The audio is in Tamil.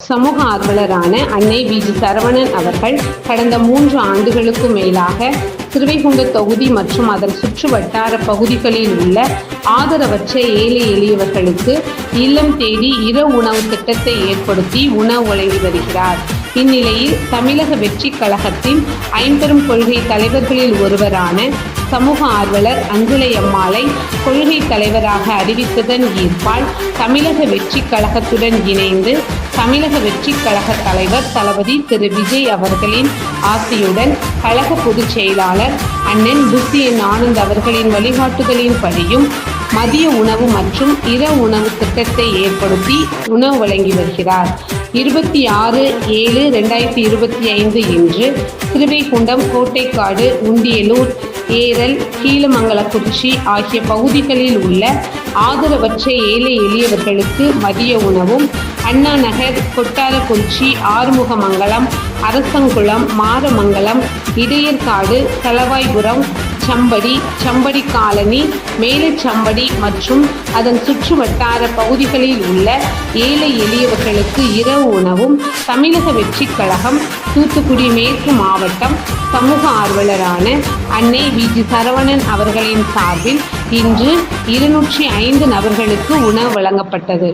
சமூக ஆர்வலரான அன்னை வி.ஜி. சரவணன் அவர்கள் கடந்த 3 ஆண்டுகளுக்கும் மேலாக திருவைகுண்ட தொகுதி மற்றும் அதன் சுற்று வட்டார பகுதிகளில் உள்ள ஆதரவற்ற ஏழை எளியவர்களுக்கு இல்லம் தேடி இரவு உணவு திட்டத்தை ஏற்படுத்தி உணவு வழங்கி வருகிறார். இந்நிலையில் தமிழக வெற்றி கழகத்தின் ஐம்பெரும் கொள்கை தலைவர்களில் ஒருவரான சமூக ஆர்வலர் அங்குலை அம்மாளை கொள்கை தலைவராக அறிவித்ததன் ஈர்ப்பால் தமிழக வெற்றி கழகத்துடன் இணைந்து தமிழக வெற்றி கழக தலைவர் தளபதி திரு விஜய் அவர்களின் ஆசையுடன் கழக பொதுச் செயலாளர் அண்ணன் புசி என் ஆனந்த் அவர்களின் வழிகாட்டுதலின்படியும் மதிய உணவு மற்றும் இரவு உணவு திட்டத்தை ஏற்படுத்தி உணவு வழங்கி வருகிறார். 26/7/2025 இன்று திருவைகுண்டம், கோட்டைக்காடு, உண்டியலூர், ஏரல், கீழமங்கலக்குறிச்சி ஆகிய பகுதிகளில் உள்ள ஆதரவற்ற ஏழை எளியவர்களுக்கு மதிய உணவும், அண்ணா நகர், கொட்டாரக்குறிச்சி, ஆறுமுகமங்கலம், அரசங்குளம், மாரமங்கலம், இடையர்காடு, தளவாய்புரம், சம்படி காலனி, மேலச்சம்படி மற்றும் அதன் சுற்று வட்டார பகுதிகளில் உள்ள ஏழை எளியவர்களுக்கு இரவு உணவும் தமிழக வெற்றி கழகம் தூத்துக்குடி மேற்கு மாவட்டம் சமூக ஆர்வலரான அன்னை வி.ஜி. சரவணன் அவர்களின் சார்பில் இன்று 205 நபர்களுக்கு உணவு வழங்கப்பட்டது.